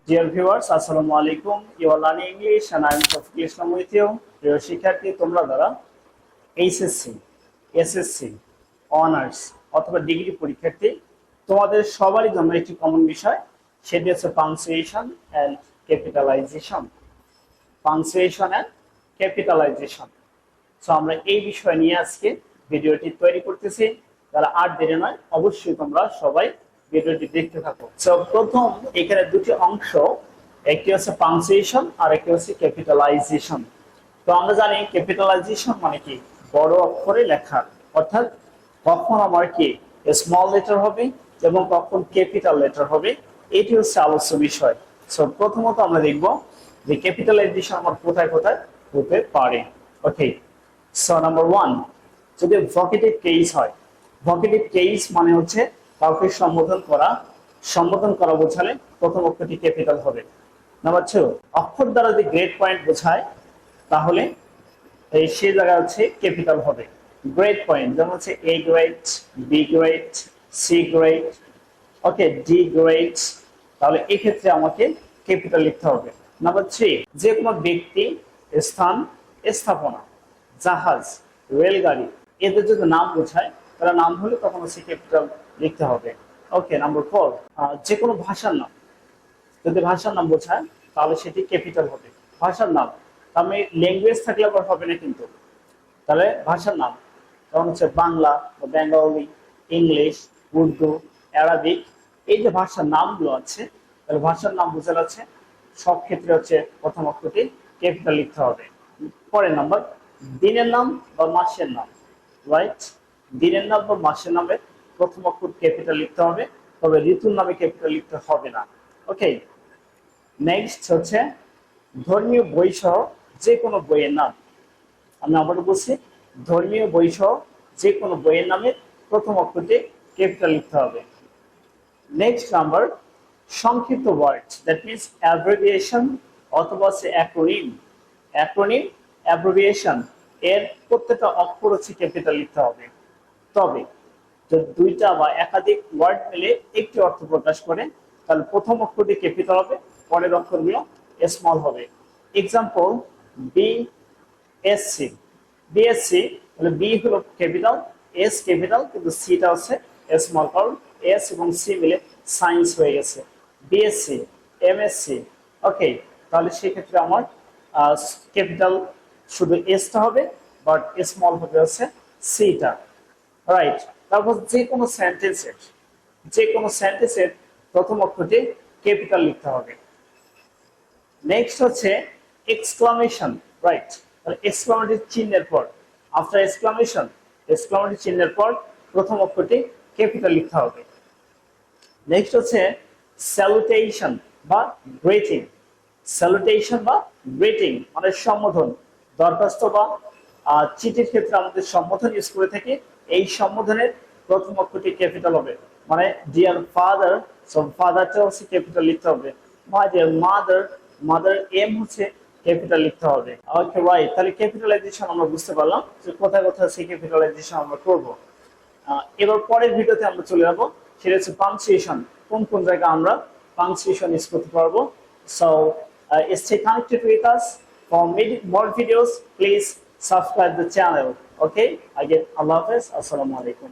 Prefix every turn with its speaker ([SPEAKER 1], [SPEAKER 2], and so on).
[SPEAKER 1] Dear viewers, Assalamu alaikum. You are learning English and I am Shafiq Islam with you. প্রিয় শিক্ষার্থী, তোমরা যারা HSC, SSC, honours অথবা degree পরীক্ষার্থী, তোমাদের সবারই জন্য একটি কমন বিষয়, সেটি হচ্ছে punctuation and capitalisation. Punctuation and capitalisation. So আমরা এই বিষয় নিয়ে আজকে ভিডিওটি তৈরি করতেছি। তারা আর দেরি নয়, অবশ্যই তোমরা সবাই ভিডিওটি দেখতে থাকো। সো প্রথম এখানে দুটি অংশ, একটি হচ্ছে পাংচুয়েশন আর একটি হচ্ছে ক্যাপিটালাইজেশন। তো আমরা জানি ক্যাপিটালাইজেশন মানে কি, বড় অক্ষরে লেখা, অর্থাৎ কখন আমার কি স্মল লেটার হবে এবং কখন ক্যাপিটাল লেটার হবে, এটি হচ্ছে আলোচ্য বিষয়। সো প্রথমত আমরা দেখব যে ক্যাপিটালাইজেশন আমার কোথায় কোথায় হতে পারে। ওকে, সো নাম্বার 1, যদি ভোকেটিভ কেস হয়। ভোকেটিভ কেস মানে হচ্ছে কাউকে সম্বোধন করা বোঝালে প্রথম অক্ষরটি ক্যাপিটাল হবে। নাম্বার 2, অক্ষর দ্বারা যদি গ্রেড পয়েন্ট বোঝায় তাহলে এই সেই জায়গা হচ্ছে ক্যাপিটাল হবে। গ্রেড পয়েন্ট যেমন হচ্ছে A grade, B grade, C grade, okay, D grade, তাহলে এই ক্ষেত্রে আমাকে ক্যাপিটাল লিখতে হবে। নাম্বার 3, যে কোনো ব্যক্তি, স্থান, স্থাপনা, জাহাজ, রেলগাড়ি, এদের যদি নাম বোঝায় তাহলে নাম হলে তখন হচ্ছে ক্যাপিটাল লিখতে হবে। ওকে, নাম্বার 4, যে কোনো ভাষার নাম, যদি ভাষার নাম বোঝায় তাহলে সেটি ক্যাপিটাল হবে। ভাষার নাম, তার মানে ল্যাঙ্গুয়েজ থাকলে আবার হবে না কিন্তু, তাহলে ভাষার নাম যেমন হচ্ছে বাংলা বা বেঙ্গলি, ইংলিশ, উর্দু, অ্যারাবিক, এই যে ভাষার নামগুলো আছে, তাহলে ভাষার নাম বোঝা যাচ্ছে সব ক্ষেত্রে হচ্ছে প্রথম অক্ষরটি ক্যাপিটাল লিখতে হবে। পরের নাম্বার, দিনের নাম বা মাসের নাম, রাইট? দিনের নাম বা মাসের নামে প্রথম অক্ষর ক্যাপিটাল লিখতে হবে, তবে ঋতুর নামে ক্যাপিটাল লিখতে হবে না। ওকে, নেক্সট হচ্ছে ধর্মীয় বই সহ যে কোনো বইয়ের নাম। আমি আবার বলছি, ধর্মীয় বই সহ যে কোনো বইয়ের নামে প্রথম অক্ষরটি ক্যাপিটাল লিখতে হবে। নেক্সট নাম্বার, সংক্ষিপ্ত ওয়ার্ড, দ্যাট মিনস অ্যাব্রিভিয়েশন অথবা হচ্ছে অ্যাক্রোনিম। অ্যাক্রোনিম, অ্যাব্রিভিয়েশন, এর প্রত্যেকটা অক্ষর হচ্ছে ক্যাপিটাল লিখতে হবে। তবে যদি দুইটা বা একাধিক ওয়ার্ড মিলে একটি অর্থ প্রকাশ করে তাহলে প্রথম অক্ষরটি ক্যাপিটাল হবে, পরের অক্ষরগুলো স্মল হবে। Example, BSc. বিএসসি হলো বি হলো ক্যাপিটাল, এস ক্যাপিটাল, কিন্তু সিটা হচ্ছে স্মল, কারণ এস এবং সি মিলে সায়েন্স হয়ে গেছে। বিএসসি, এমএসসি, ওকে, তাহলে সেক্ষেত্রে আমার ক্যাপিটাল শুধু এসটা হবে, বাট স্মল হবে হচ্ছে সিটা, রাইট? তারপর যে কোনো সেন্টেন্সের প্রথম অক্ষরটি ক্যাপিটাল লিখতে হবে। নেক্সট হচ্ছে এক্সক্লামেশন, রাইট? তাহলে এক্সক্লামেটরি চিহ্নের পর, আফটার এক্সক্লামেটরি চিহ্নের পর প্রথম অক্ষরটি ক্যাপিটাল লিখতে হবে। নেক্সট হচ্ছে স্যালুটেশন বা গ্রেটিং। স্যালুটেশন বা গ্রেটিং মানে সম্বোধন, দরখাস্ত বা চিঠির ক্ষেত্রে আমাদের সম্বোধন ইউজ করে থাকি। এই সম্বোধনের প্রথম অক্ষরটি ক্যাপিটাল হবে, মানে ডিয়ার ফাদার, সো ফাদারটা হচ্ছে ক্যাপিটাল লিখতে হবে। My dear mother, mother M হচ্ছে ক্যাপিটাল লিখতে হবে। ওকে, রাইট? তাহলে ক্যাপিটালাইজেশন আমরা বুঝতে পারলাম যে কোথায় কোথায় সেই ক্যাপিটালাইজেশন আমরা করব। এবার পরের ভিডিওতে আমরা চলে যাবো, সেটা হচ্ছে পাংচুয়েশন। কোন কোন জায়গায় আমরা পাংচুয়েশন ইউজ করতে পারবো। So stay connected with us for more videos. Please subscribe the channel. Okay, again, Allah Hafiz, Assalamu alaikum.